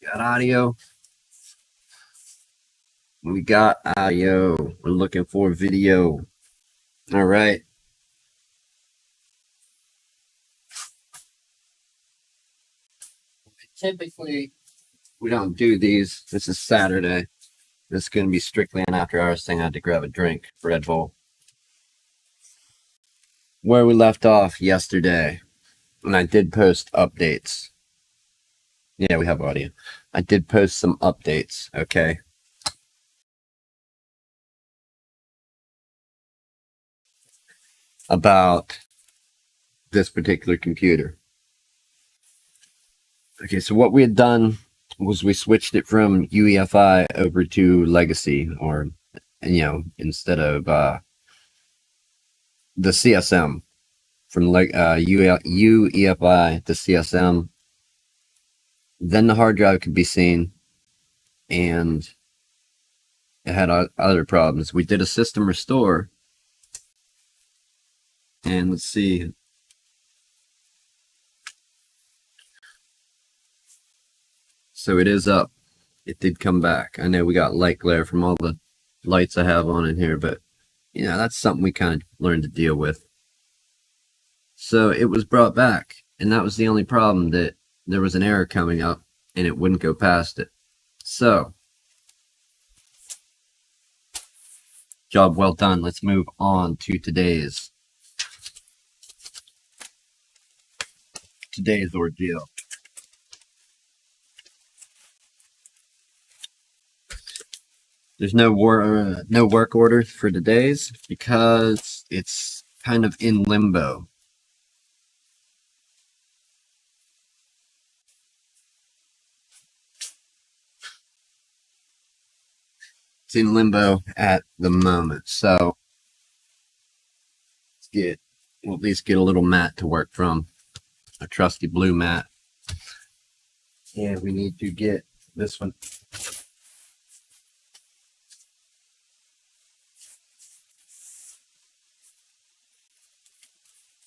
Got audio. We got audio. We're looking for video. All right. Typically, we don't do these. This is Saturday. This is going to be strictly an after hours thing. I had to grab a drink, Red Bull. Where we left off yesterday, and I did post updates. Yeah, we have audio. I did post some updates, okay? About this particular computer. Okay, so what we had done was we switched it from UEFI over to Legacy, or, instead of the CSM, from UEFI to CSM. Then the hard drive could be seen, and it had other problems. We did a system restore, and let's see. So it is up. It did come back. I know we got light glare from all the lights I have on in here, but that's something we kind of learned to deal with. So it was brought back, and that was the only problem, that there was an error coming up and it wouldn't go past it. So, job well done. Let's move on to today's ordeal. There's no work orders for today's because it's kind of in limbo. It's in limbo at the moment, so we'll at least get a little mat to work from, a trusty blue mat. And we need to get this one.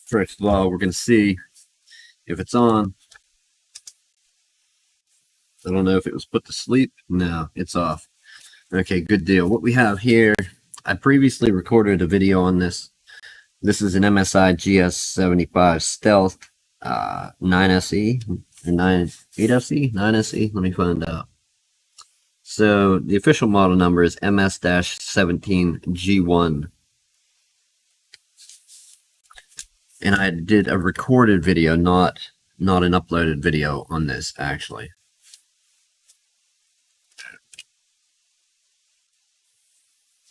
First of all, we're going to see if it's on. I don't know if it was put to sleep. No, it's off. Okay, good deal. What we have here, I previously recorded a video on this. This is an MSI GS75 Stealth 9SE, or 8SE? 9SE? Let me find out. So the official model number is MS-17G1. And I did a recorded video, not an uploaded video on this, actually.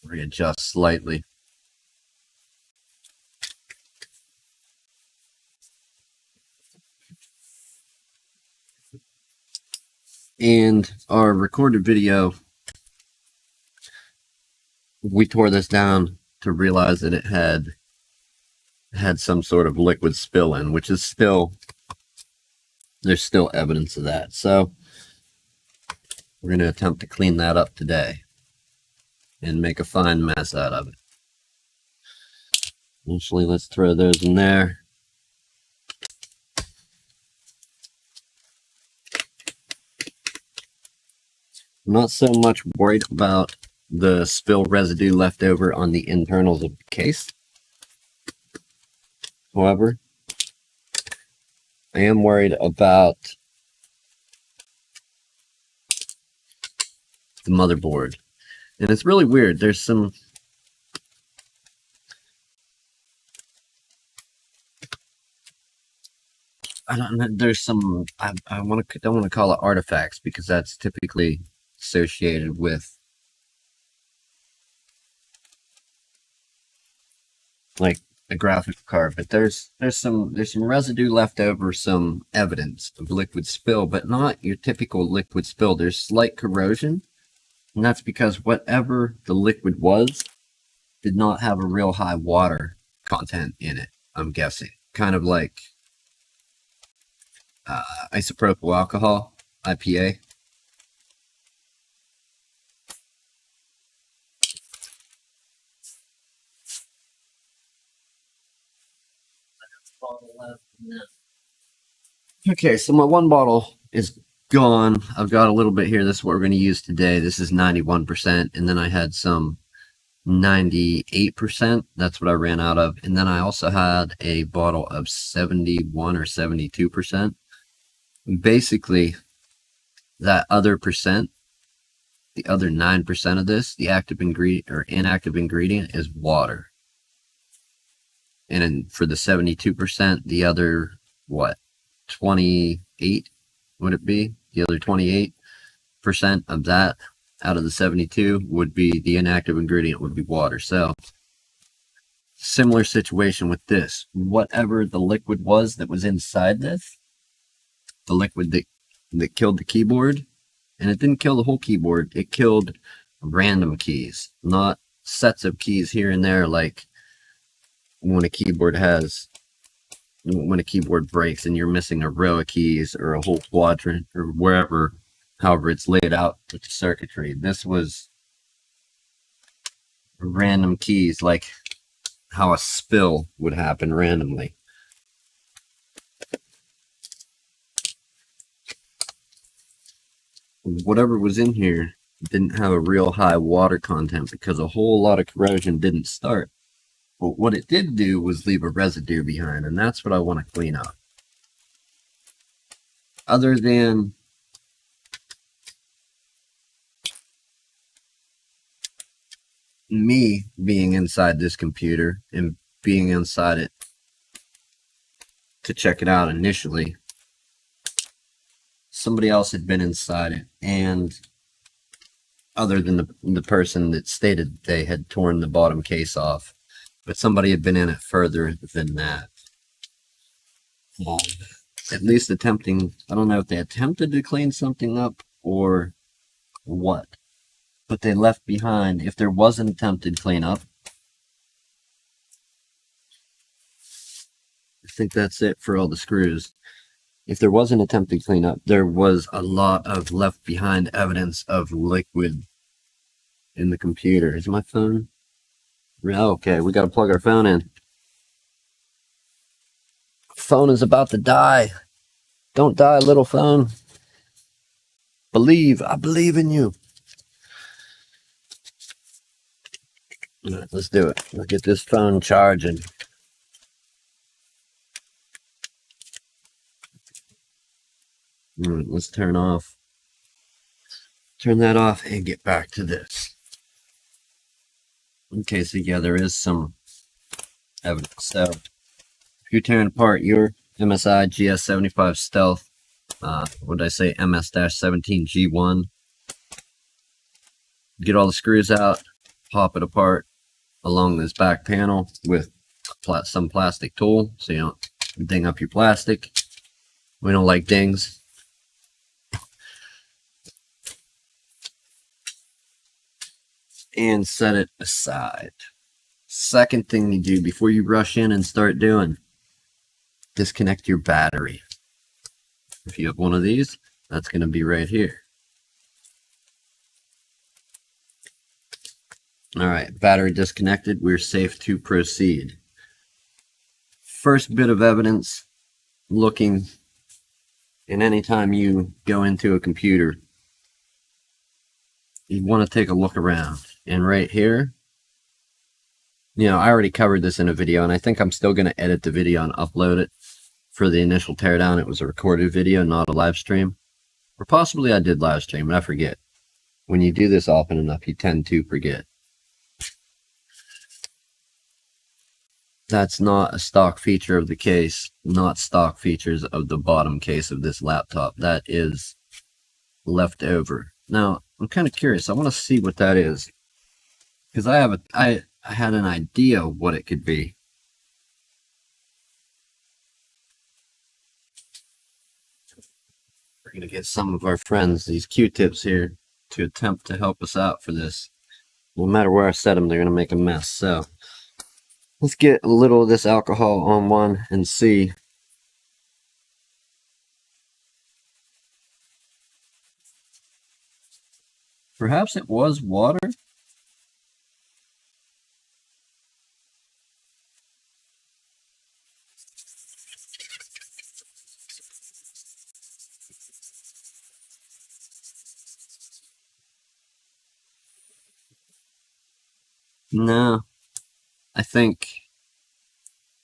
Readjust slightly. And our recorded video, we tore this down to realize that it had some sort of liquid spill in, which is there's still evidence of that. So we're going to attempt to clean that up today and make a fine mess out of it. Actually, let's throw those in there. I'm not so much worried about the spill residue left over on the internals of the case. However, I am worried about the motherboard. And it's really weird. There's some I don't know, there's some I don't want to call it artifacts, because that's typically associated with like a graphics card, but there's some residue left over, some evidence of liquid spill, but not your typical liquid spill. There's slight corrosion, and that's because whatever the liquid was did not have a real high water content in it, I'm guessing. Kind of like isopropyl alcohol, IPA. Okay, so my one bottle is gone. I've got a little bit here. This is what we're going to use today. This is 91%, and then I had some 98%. That's what I ran out of. And then I also had a bottle of 71 or 72%. Basically, that other percent, the other 9% of this, the active ingredient or inactive ingredient is water. And then for the 72%, the other, what, 28 would it be? The other 28% of that out of the 72 would be the inactive ingredient, would be water. So similar situation with this. Whatever the liquid was that was inside this, the liquid that killed the keyboard, and it didn't kill the whole keyboard, it killed random keys, not sets of keys here and there, like when a keyboard breaks and you're missing a row of keys or a whole quadrant or wherever, however it's laid out with the circuitry. This was random keys, like how a spill would happen randomly. Whatever was in here didn't have a real high water content because a whole lot of corrosion didn't start. But what it did do was leave a residue behind, and that's what I want to clean up. Other than me being inside this computer and being inside it to check it out initially, somebody else had been inside it, and other than the person that stated they had torn the bottom case off, but somebody had been in it further than that. At least attempting, I don't know if they attempted to clean something up or what, but they left behind, if there was an attempted cleanup, I think that's it for all the screws. If there was an attempted cleanup, there was a lot of left behind evidence of liquid in the computer. Is my phone? Okay, we got to plug our phone in. Phone is about to die. Don't die, little phone. Believe. I believe in you. All right, let's do it. Let's get this phone charging. All right, let's turn that off and get back to this. Okay, so yeah, there is some evidence. So if you're tearing apart your MSI GS75 Stealth, what did I say, MS-17G1, get all the screws out, pop it apart along this back panel with some plastic tool so you don't ding up your plastic. We don't like dings. And set it aside. Second thing you do before you rush in and start doing, disconnect your battery. If you have one of these, that's going to be right here. All right, battery disconnected, we're safe to proceed. First bit of evidence, looking, and anytime you go into a computer, you want to take a look around. And right here, you know, I already covered this in a video, and I think I'm still going to edit the video and upload it. For the initial teardown, it was a recorded video, not a live stream. Or possibly I did live stream, and I forget. When you do this often enough, you tend to forget. That's not a stock feature of the case, not stock features of the bottom case of this laptop. That is left over. Now, I'm kind of curious. I want to see what that is, because I had an idea of what it could be. We're going to get some of our friends, these Q-tips here, to attempt to help us out for this. No matter where I set them, they're going to make a mess. So let's get a little of this alcohol on one and see. Perhaps it was water. No, I think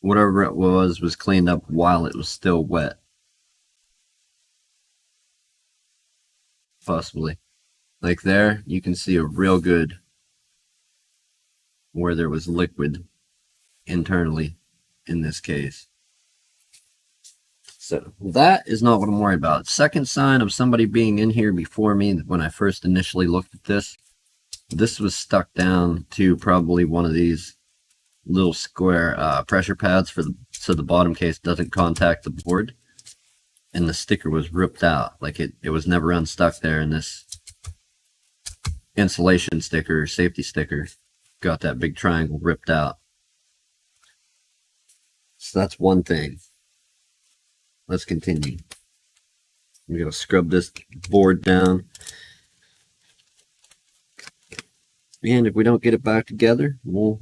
whatever it was cleaned up while it was still wet. Possibly. Like there, you can see a real good where there was liquid internally in this case. So that is not what I'm worried about. Second sign of somebody being in here before me when I first initially looked at this. This was stuck down to probably one of these little square pressure pads so the bottom case doesn't contact the board. And the sticker was ripped out. Like it was never unstuck there, and this insulation sticker, safety sticker, got that big triangle ripped out. So that's one thing. Let's continue. We're going to scrub this board down. And if we don't get it back together, we'll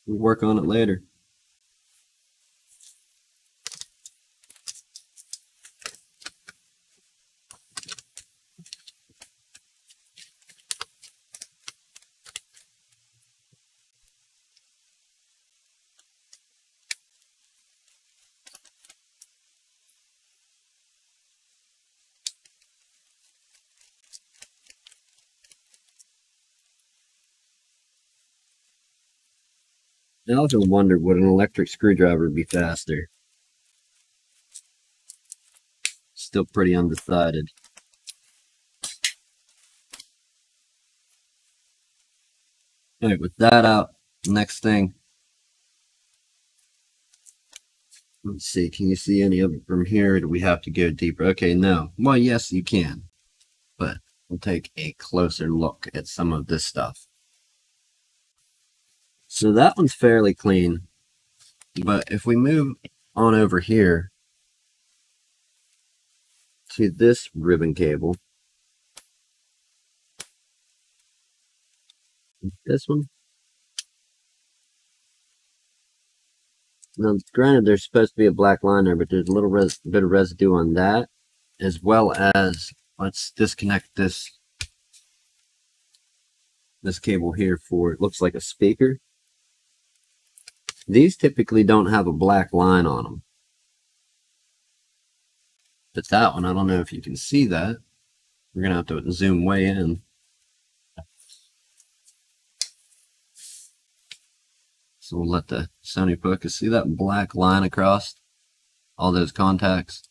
work on it later. I also wondered, would an electric screwdriver be faster? Still pretty undecided. Alright, with that out, next thing. Let's see, can you see any of it from here? Do we have to go deeper? Okay, no. Well, yes, you can. But we'll take a closer look at some of this stuff. So that one's fairly clean. But if we move on over here to this ribbon cable, this one. Now, granted, there's supposed to be a black line there, but there's a little bit of residue on that, as well as, let's disconnect this cable here for, it looks like a speaker. These typically don't have a black line on them. But that one, I don't know if you can see that. We're going to have to zoom way in. So we'll let the Sony focus. See that black line across all those contacts?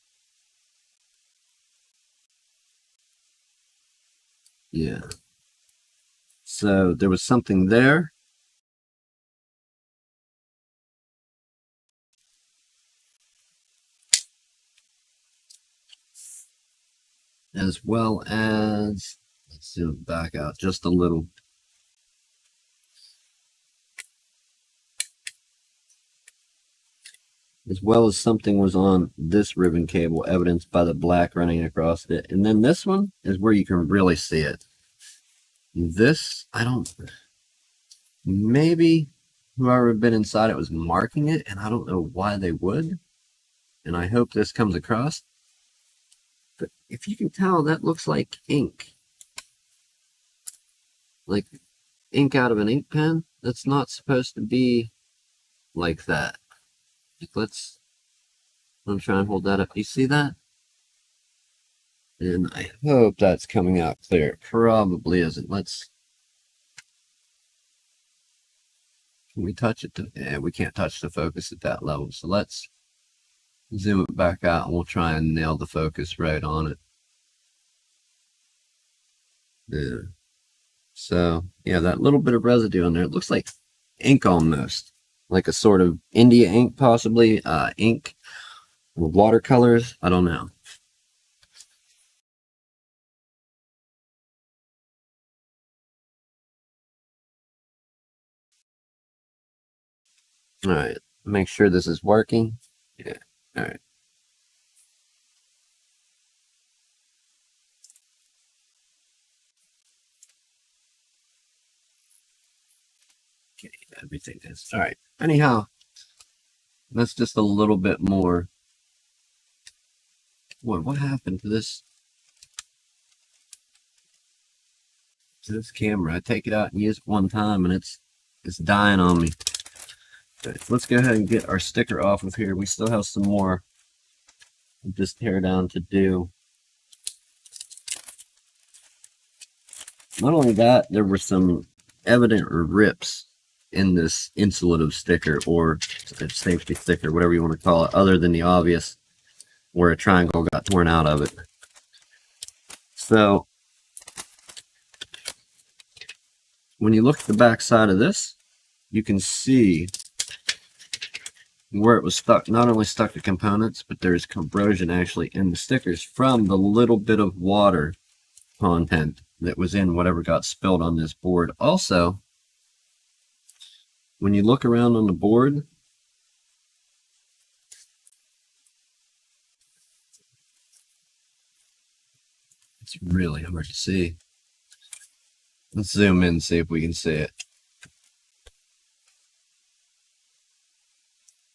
Yeah. So there was something there. As well as, let's zoom it back out just a little. As well as something was on this ribbon cable, evidenced by the black running across it. And then this one is where you can really see it. This, maybe whoever had been inside it was marking it, and I don't know why they would. And I hope this comes across. But if you can tell, that looks like ink. Like ink out of an ink pen. That's not supposed to be like that. I'm trying to hold that up. You see that? And I hope that's coming out clear. It probably isn't. Can we touch it? Yeah, we can't touch the focus at that level. So let's zoom it back out and we'll try and nail the focus right on it. Yeah. So, yeah, that little bit of residue in there. It looks like ink almost. Like a sort of India ink, possibly. Ink with watercolors. I don't know. All right. Make sure this is working. Yeah. All right. Okay, everything is. All right. Anyhow, that's just a little bit more. What happened to this? this camera. I take it out and use it one time and it's dying on me. Okay, let's go ahead and get our sticker off of here. We still have some more of this tear down to do. Not only that, there were some evident rips in this insulative sticker or safety sticker, whatever you want to call it, other than the obvious where a triangle got torn out of it. So when you look at the back side of this, you can see where it was stuck. Not only stuck to components, but there's corrosion actually in the stickers from the little bit of water content that was in whatever got spilled on this board. Also, when you look around on the board, it's really hard to see. Let's zoom in and see if we can see it.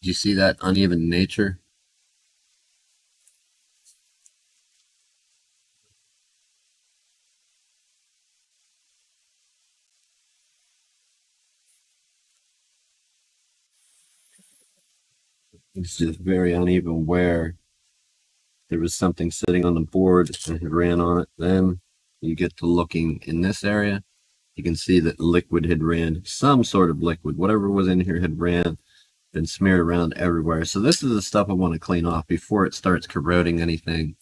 Do you see that uneven nature? It's just very uneven where there was something sitting on the board and it ran on it. Then you get to looking in this area. You can see that liquid had ran, some sort of liquid, whatever was in here had ran, been smeared around everywhere. So this is the stuff I want to clean off before it starts corroding anything.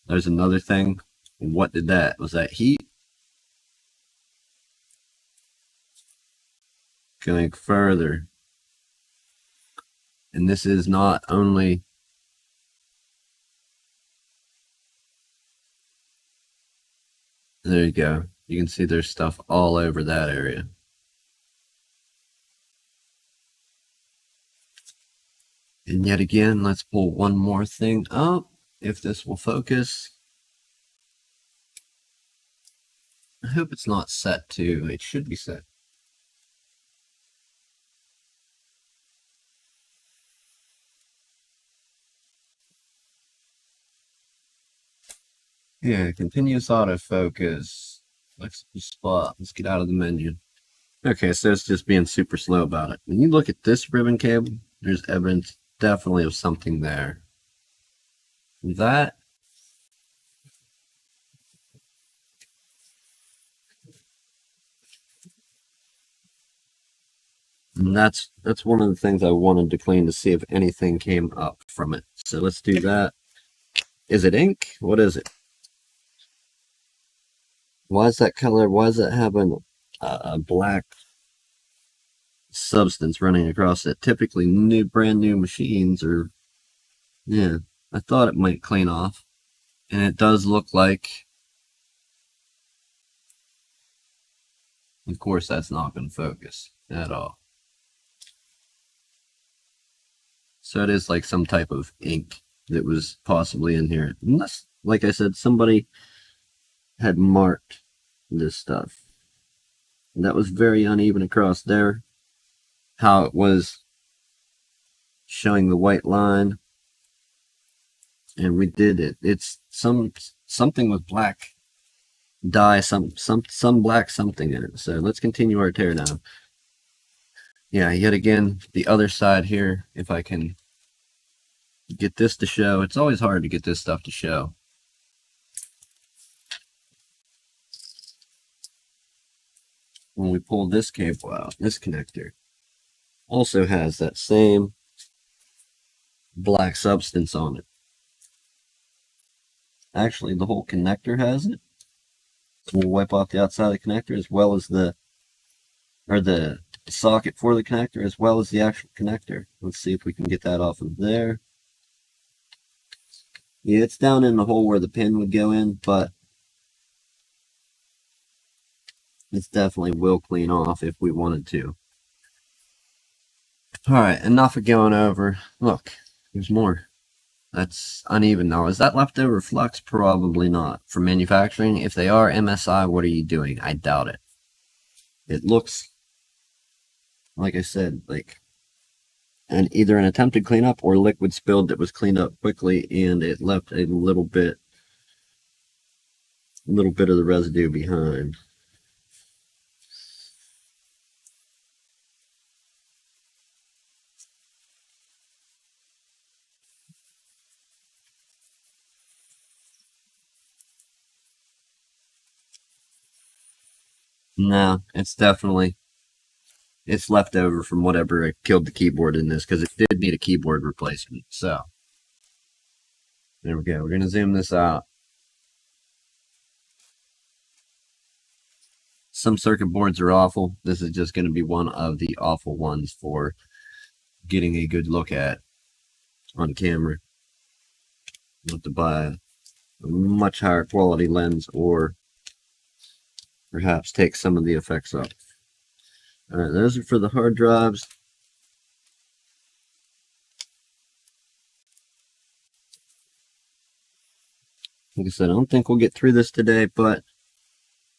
There's another thing. What did that? Was that heat? Going further. And this is not only there you go. You can see there's stuff all over that area. And yet again, let's pull one more thing up, if this will focus. I hope it's not set to, it should be set. Yeah, continuous autofocus. Flexible spot. Let's get out of the menu. Okay, so it's just being super slow about it. When you look at this ribbon cable, there's evidence definitely of something there. That and that's one of the things I wanted to clean to see if anything came up from it. So let's do that. Is it ink? What is it? Why is that color? Why is it having a black substance running across it? Typically, brand new machines are, yeah. I thought it might clean off, and it does look like. Of course, that's not going to focus at all. So it is like some type of ink that was possibly in here. Unless, like I said, somebody had marked this stuff. And that was very uneven across there. How it was showing the white line. And we did it. It's something with black dye, some black something in it. So let's continue our teardown. Yeah, yet again, the other side here, if I can get this to show. It's always hard to get this stuff to show. When we pull this cable out, this connector also has that same black substance on it. Actually, the whole connector has it. So we'll wipe off the outside of the connector as well as the socket for the connector as well as the actual connector. Let's see if we can get that off of there. Yeah, it's down in the hole where the pin would go in, but this definitely will clean off if we wanted to. Alright, enough of going over. Look, there's more. That's uneven now. Is that leftover flux? Probably not. For manufacturing, if they are MSI, what are you doing? I doubt it. It looks, like I said, like either an attempted cleanup or liquid spilled that was cleaned up quickly and it left a little bit a little bit of the residue behind. No, it's left over from whatever killed the keyboard in this, because it did need a keyboard replacement. So there we go. We're gonna zoom this out. Some circuit boards are awful. This is just going to be one of the awful ones for getting a good look at on camera. You'll have to buy a much higher quality lens, or perhaps take some of the effects off. Alright, those are for the hard drives. Like I said, I don't think we'll get through this today,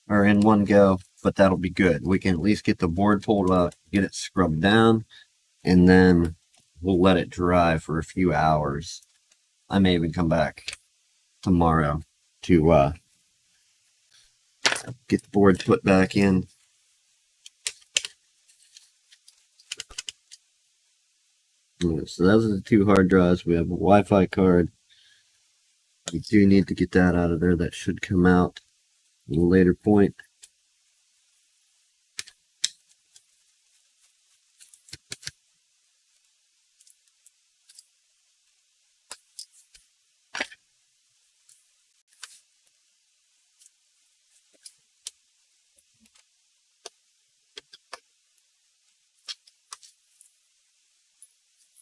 or in one go, but that'll be good. We can at least get the board pulled out, get it scrubbed down, and then we'll let it dry for a few hours. I may even come back tomorrow to get the board put back in. So those are the two hard drives. We have a Wi-Fi card. We do need to get that out of there. That should come out at a later point.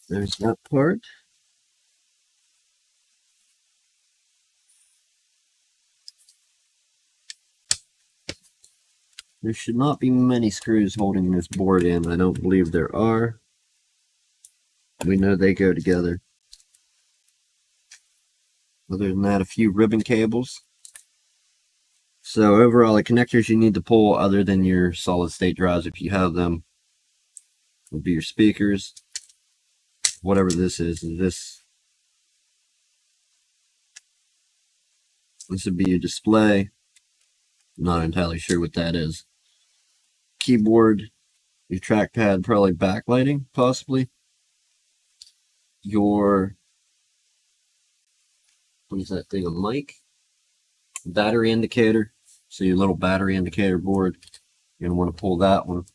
There's that part. There should not be many screws holding this board in. I don't believe there are. We know they go together. Other than that, a few ribbon cables. So overall, the connectors you need to pull, other than your solid state drives, if you have them, would be your speakers. Whatever this is this would be your display. Not entirely sure what that is. Keyboard, your trackpad, probably backlighting, possibly. Your, what is that thing, a mic? Battery indicator. So your little battery indicator board, you're going to want to pull that one.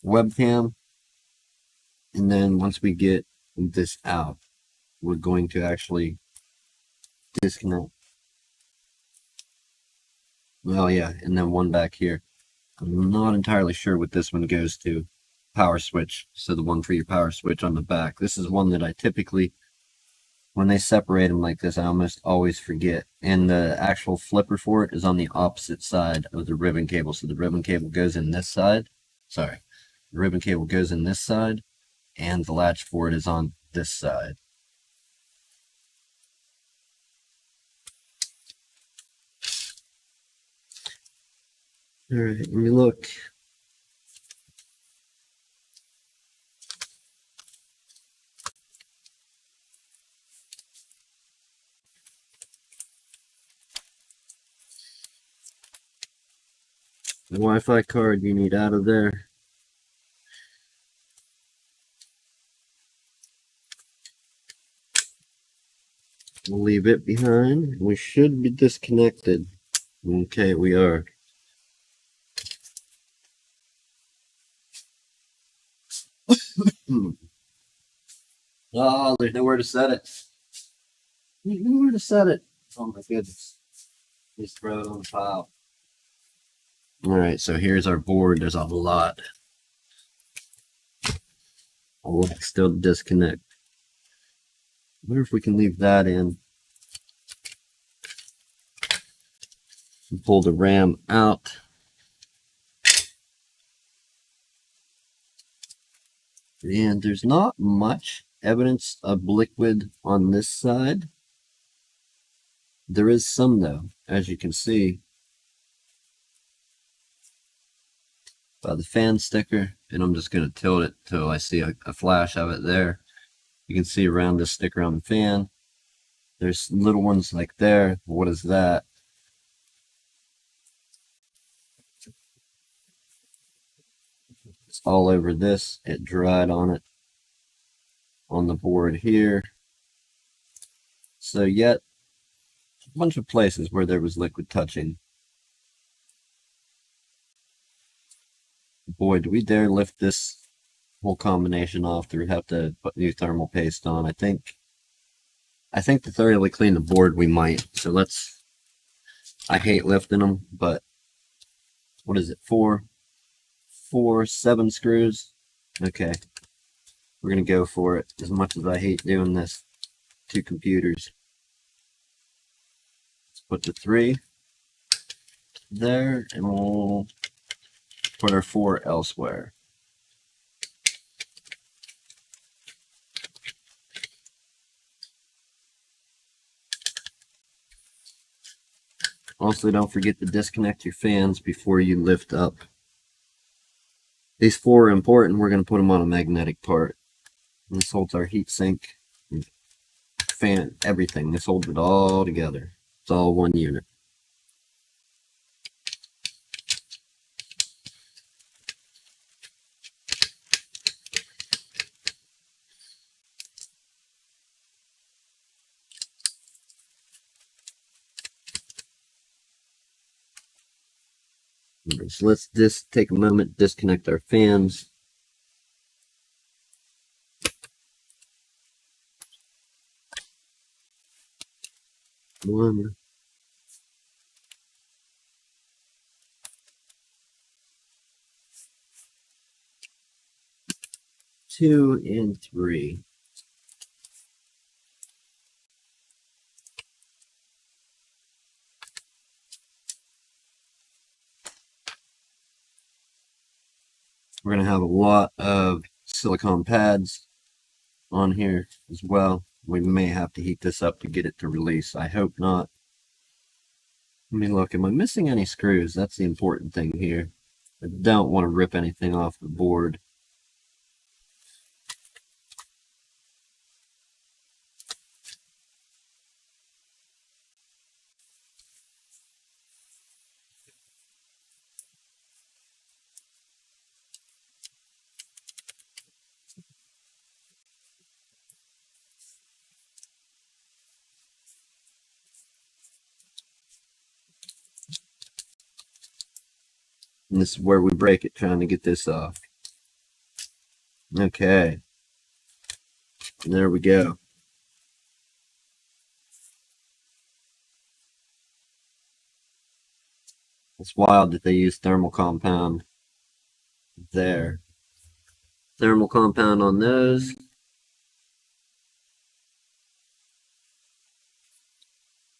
Webcam. And then once we get this out, we're going to actually disconnect. Well, yeah, and then one back here. I'm not entirely sure what this one goes to. Power switch. So the one for your power switch on the back. This is one that I typically, when they separate them like this, I almost always forget. And the actual flipper for it is on the opposite side of the ribbon cable. So the ribbon cable goes in this side. Sorry. The ribbon cable goes in this side, and the latch for it is on this side. All right, let me look. The Wi-Fi card you need out of there. We'll leave it behind. We should be disconnected. Okay, we are. Oh, there's nowhere to set it. There's nowhere to set it. Oh my goodness. Just throw it on the pile. Alright, so here's our board. There's a lot. Still to disconnect. I wonder if we can leave that in. Pull the RAM out. And there's not much evidence of liquid on this side. There is some though, as you can see by the fan sticker, and I'm just going to tilt it till I see a flash of it there. You can see around this sticker on the fan, There's little ones like there. What is that? It's all over this. It dried on it, on the board here. So yet, a bunch of places where there was liquid touching. Boy, do we dare lift this whole combination off, do we have to put new thermal paste on? I think to thoroughly clean the board we might. So let's, I hate lifting them, but what is it, 7 screws? Okay, we're gonna go for it. As much as I hate doing this to computers. Let's put the 3 there, and we'll put our 4 elsewhere. Also, don't forget to disconnect your fans before you lift up. These 4 are important. We're going to put them on a magnetic part. And this holds our heat sink, fan, everything. This holds it all together. It's all one unit. So let's just take a moment, disconnect our fans. One, 2, and 3. We're going to have a lot of silicone pads on here as well. We may have to heat this up to get it to release. I hope not. Let me look. Am I missing any screws? That's the important thing here. I don't want to rip anything off the board. And this is where we break it, trying to get this off. Okay. And there we go. It's wild that they use thermal compound there. Thermal compound on those.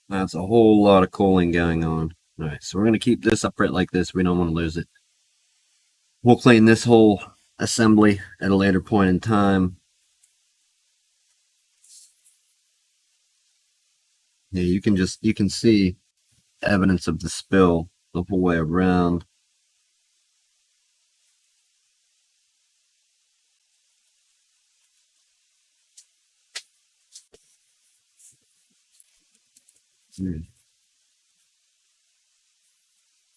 That's a whole lot of cooling going on. All right, so we're going to keep this upright like this. We don't want to lose it. We'll clean this whole assembly at a later point in time. Yeah, you can see evidence of the spill the whole way around.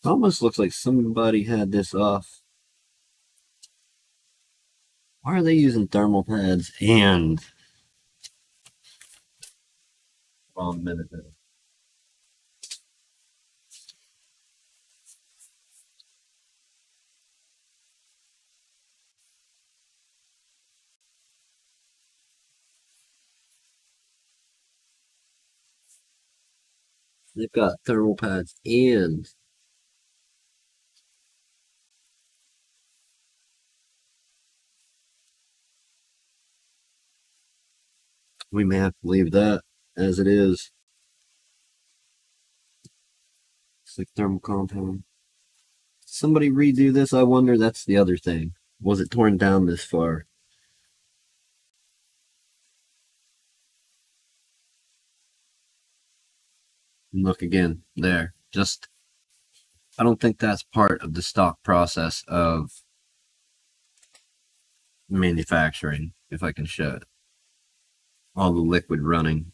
It almost looks like somebody had this off. Why are they using thermal pads and wrong minute? They've got thermal pads and we may have to leave that as it is. It's like thermal compound. Somebody redo this, I wonder. That's the other thing. Was it torn down this far? And look again, there. Just, I don't think that's part of the stock process of manufacturing, if I can show it. All the liquid running.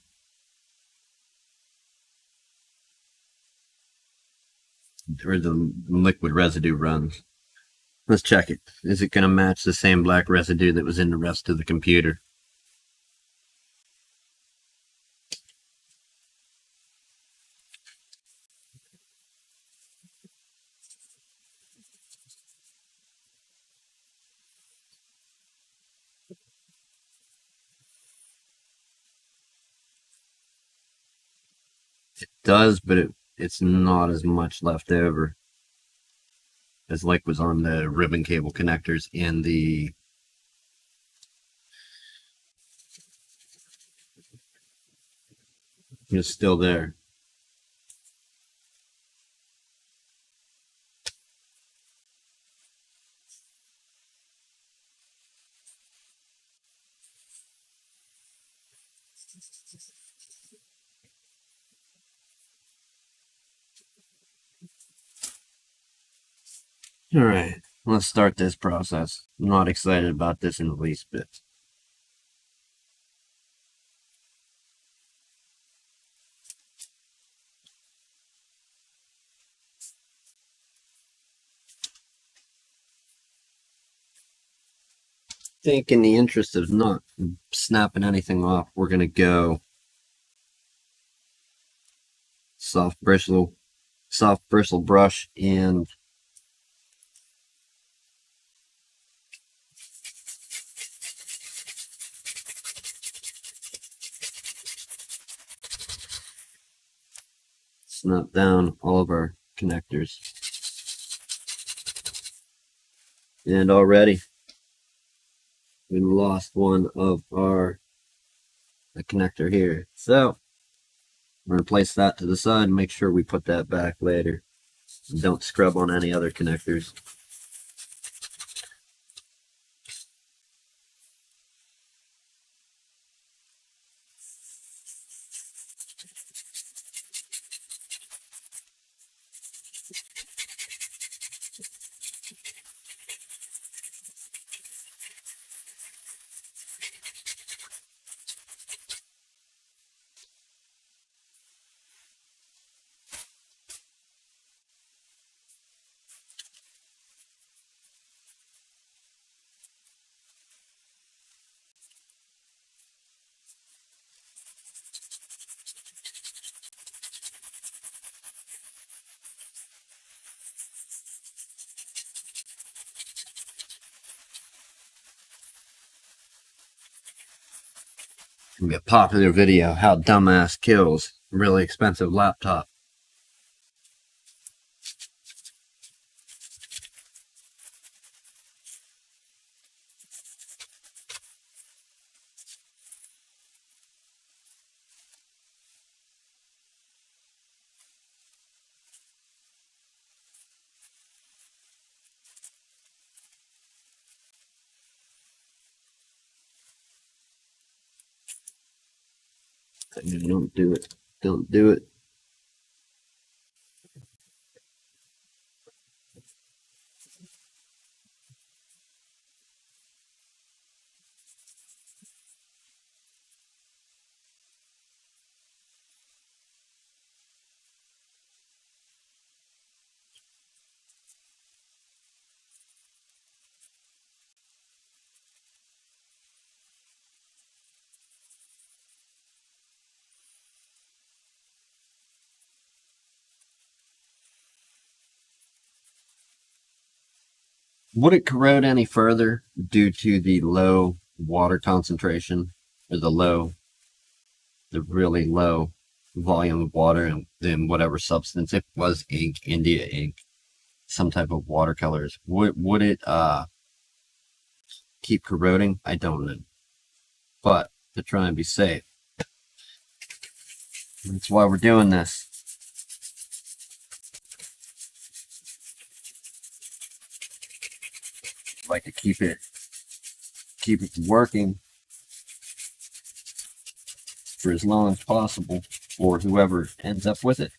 or the liquid residue runs. Let's check it. Is it going to match the same black residue that was in the rest of the computer? It does, but it's not as much left over as like was on the ribbon cable connectors in the it's still there. All right, let's start this process. I'm not excited about this in the least bit. I think in the interest of not snapping anything off, we're going to go soft bristle brush and snap down all of our connectors. And already we lost one of our connector here. So we're going to place that to the side and make sure we put that back later. Don't scrub on any other connectors. A popular video, how dumbass kills really expensive laptop. Don't do it. Don't do it. Would it corrode any further due to the low water concentration or the really low volume of water in whatever substance? If it was ink, India ink, some type of watercolors, would it keep corroding? I don't know. But to try and be safe, that's why we're doing this. Like to keep it working for as long as possible for whoever ends up with it.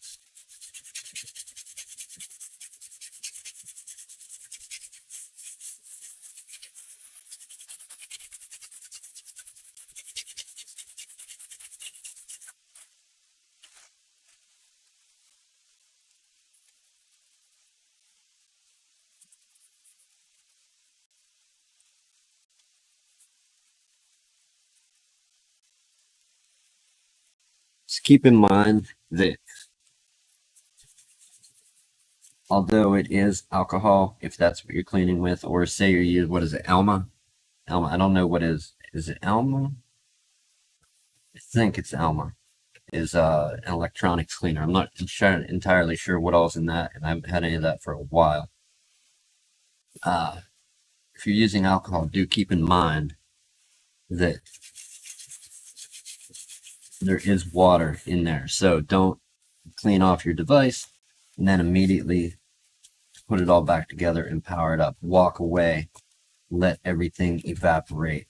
Just keep in mind that although it is alcohol, if that's what you're cleaning with, or say you use, what is it, Alma? Alma, I don't know what is it Alma? I think it's Alma, is an electronics cleaner. I'm not entirely sure what all's in that, and I haven't had any of that for a while. If you're using alcohol, do keep in mind that there is water in there. So don't clean off your device and then immediately put it all back together and power it up. Walk away, let everything evaporate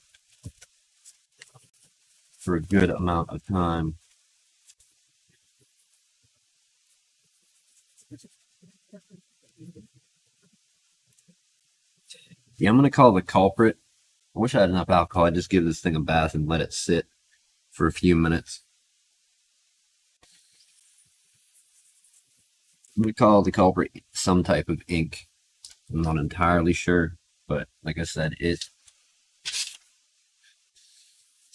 for a good amount of time. Yeah, I'm going to call the culprit. I wish I had enough alcohol. I'd just give this thing a bath and let it sit for a few minutes. I'm going to call the culprit some type of ink. I'm not entirely sure, but like I said, it's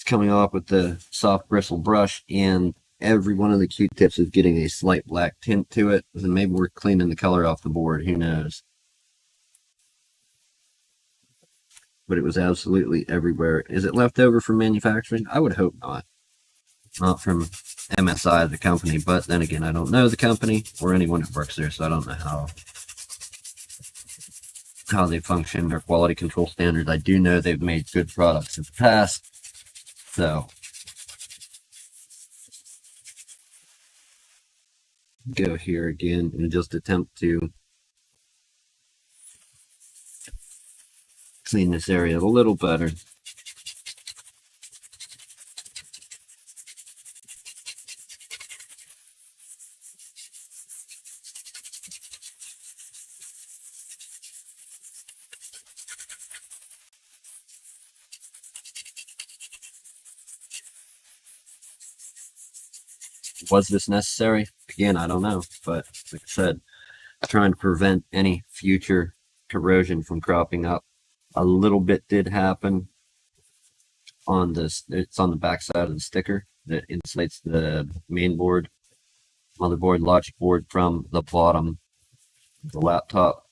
coming off with the soft bristle brush, and every one of the Q-tips is getting a slight black tint to it. And maybe we're cleaning the color off the board. Who knows? But it was absolutely everywhere. Is it left over from manufacturing? I would hope not. Not from MSI, the company, but then again, I don't know the company or anyone who works there, so I don't know how they function, their quality control standards. I do know they've made good products in the past, so go here again and just attempt to clean this area a little better. Was this necessary? Again, I don't know, but like I said, trying to prevent any future corrosion from cropping up. A little bit did happen on this. It's on the back side of the sticker that insulates the main board, motherboard, logic board from the bottom of the laptop.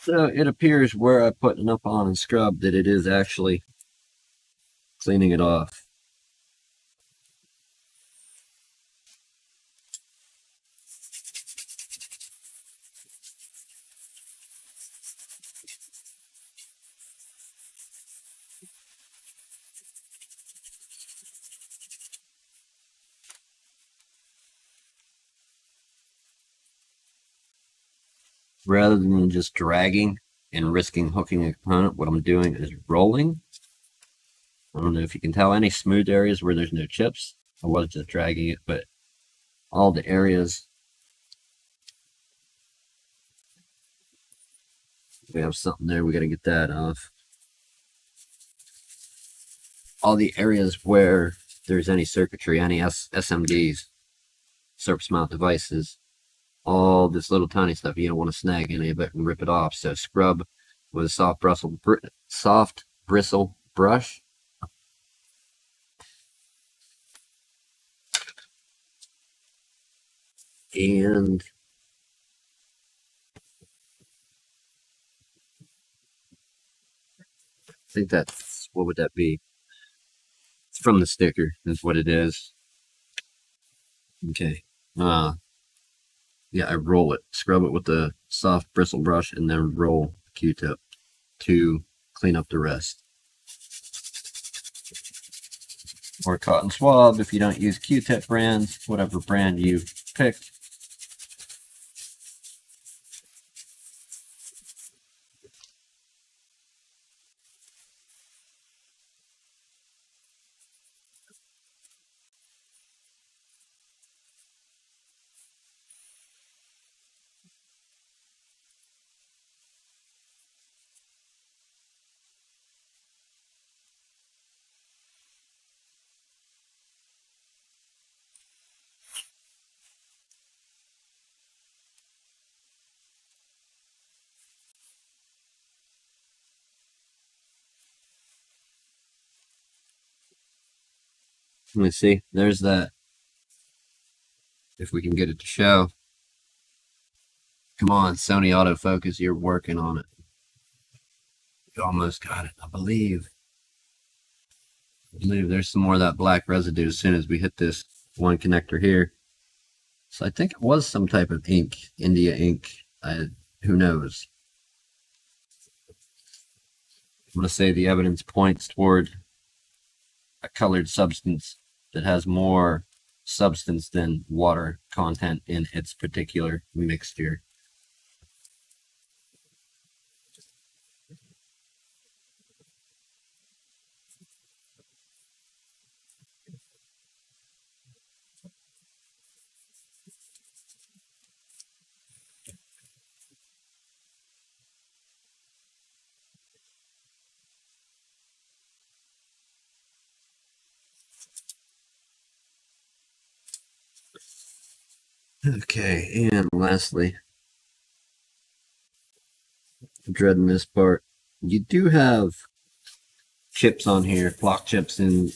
So it appears where I put enough on and scrub that it is actually cleaning it off. Rather than just dragging and risking hooking a component, what I'm doing is rolling. I don't know if you can tell any smooth areas where there's no chips. I was just dragging it, but all the areas we have something there, we got to get that off. All the areas where there's any circuitry, any SMDs, surface mount devices, all this little tiny stuff, you don't want to snag any of it and rip it off. So scrub with a soft bristle brush. And I think that's, what would that be? It's from the sticker, is what it is. Okay. Yeah, I roll it. Scrub it with the soft bristle brush and then roll the Q-tip to clean up the rest. Or cotton swab if you don't use Q-tip brands, whatever brand you pick. Let me see. There's that. If we can get it to show. Come on, Sony autofocus, you're working on it. You almost got it, I believe. There's some more of that black residue as soon as we hit this one connector here. So I think it was some type of ink, India ink. Who knows? I'm going to say the evidence points toward a colored substance that has more substance than water content in its particular mixture. Okay, and lastly, I'm dreading this part. You do have chips on here, clock chips, and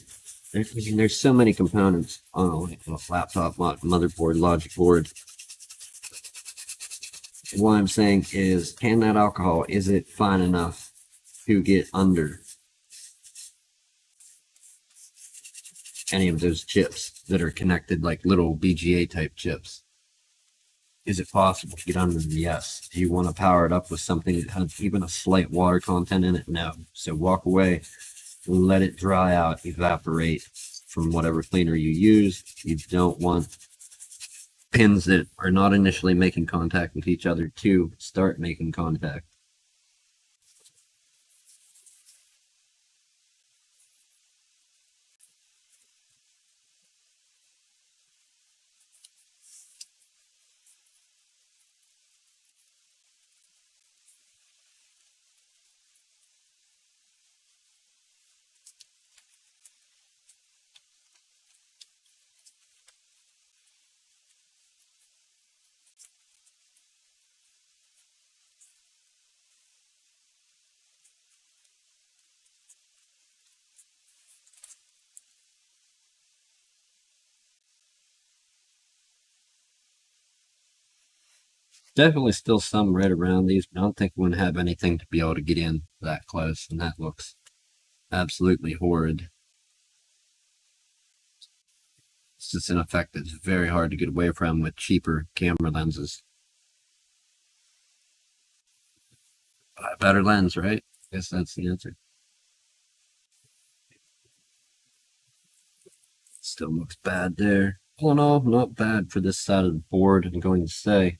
there's so many components on a laptop, motherboard, logic board. What I'm saying is, can that alcohol, is it fine enough to get under any of those chips that are connected like little BGA type chips? Is it possible to get under them? Yes. Do you want to power it up with something that has even a slight water content in it? No. So walk away, let it dry out, evaporate from whatever cleaner you use. You don't want pins that are not initially making contact with each other to start making contact. Definitely still some red around these, but I don't think we're going to have anything to be able to get in that close, and that looks absolutely horrid. It's just an effect that's very hard to get away from with cheaper camera lenses. Buy a better lens, right? I guess that's the answer. Still looks bad there. All in all, not bad for this side of the board, I'm going to say.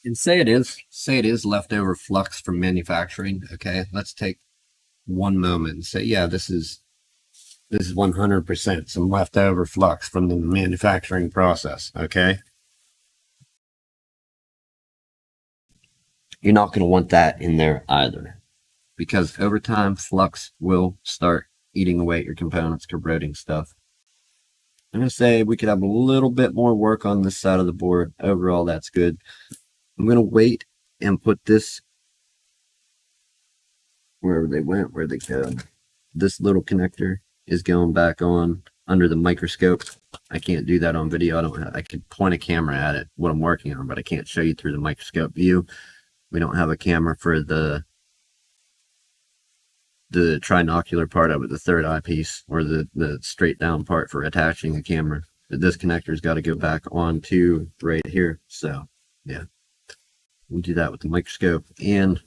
And say it is leftover flux from manufacturing. Okay, let's take one moment and say, yeah, this is 100% some leftover flux from the manufacturing process. Okay, you're not going to want that in there either, because over time flux will start eating away at your components, corroding stuff. I'm going to say we could have a little bit more work on this side of the board. Overall, that's good. I'm going to wait and put this wherever they went, where they go. This little connector is going back on under the microscope. I can't do that on video. I could point a camera at it, what I'm working on, but I can't show you through the microscope view. We don't have a camera for the trinocular part of it, the third eyepiece, or the straight down part for attaching a camera. But this connector's got to go back onto right here. So yeah, we'll do that with the microscope, and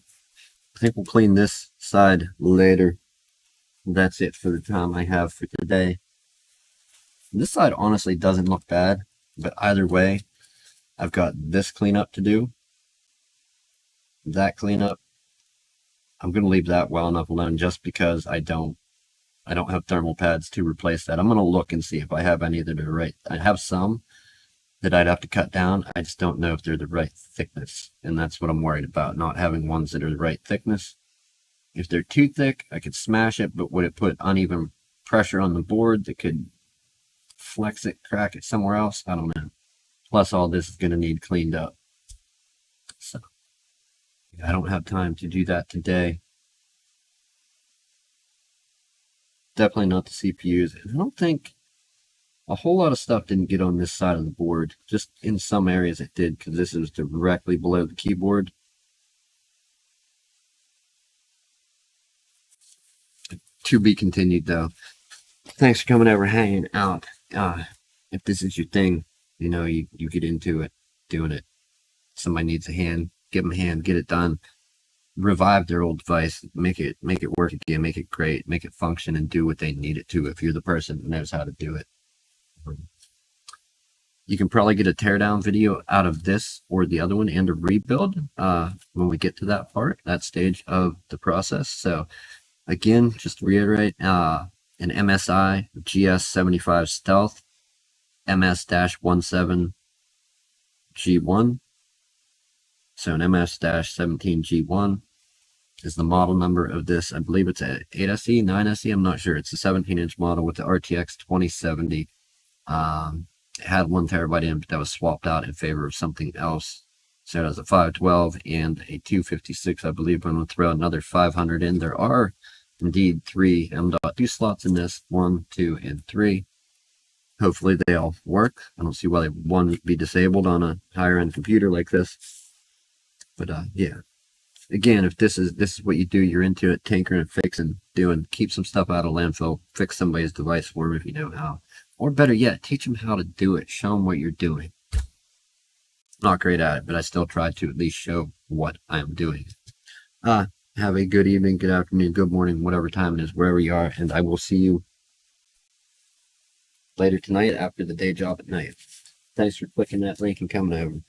I think we'll clean this side later. That's it for the time I have for today. This side honestly doesn't look bad, but either way, I've got this cleanup to do, that cleanup. I'm going to leave that well enough alone just because I don't have thermal pads to replace that. I'm going to look and see if I have any that are right. I have some that I'd have to cut down. I just don't know if they're the right thickness. And that's what I'm worried about, not having ones that are the right thickness. If they're too thick, I could smash it, but would it put uneven pressure on the board that could flex it, crack it somewhere else? I don't know. Plus, all this is going to need cleaned up. So, I don't have time to do that today. Definitely not the CPUs. I don't think a whole lot of stuff didn't get on this side of the board. Just in some areas it did, because this is directly below the keyboard. To be continued, though. Thanks for coming over, hanging out. If this is your thing, you get into it, doing it. Somebody needs a hand, give them a hand, get it done. Revive their old device, make it work again, make it great, make it function and do what they need it to if you're the person that knows how to do it. You can probably get a teardown video out of this or the other one and a rebuild when we get to that part, that stage of the process. So again, just to reiterate, an MSI GS75 Stealth MS-17G1. So an MS-17G1 is the model number of this. I believe it's a 8SE, 9SE, I'm not sure. It's a 17-inch model with the RTX 2070. It had 1 terabyte in, but that was swapped out in favor of something else. So it has a 512 and a 256. I believe I'm going to throw another 500 in. There are indeed 3 M.2 slots in this, 1, 2, and 3. Hopefully they all work. I don't see why one would be disabled on a higher end computer like this. But yeah. Again, if this is what you do, you're into it, tinkering and fixing, keep some stuff out of landfill, fix somebody's device for them if you know how. Or better yet, teach them how to do it. Show them what you're doing. Not great at it, but I still try to at least show what I'm doing. Have a good evening, good afternoon, good morning, whatever time it is, wherever you are, and I will see you later tonight after the day job at night. Thanks for clicking that link and coming over.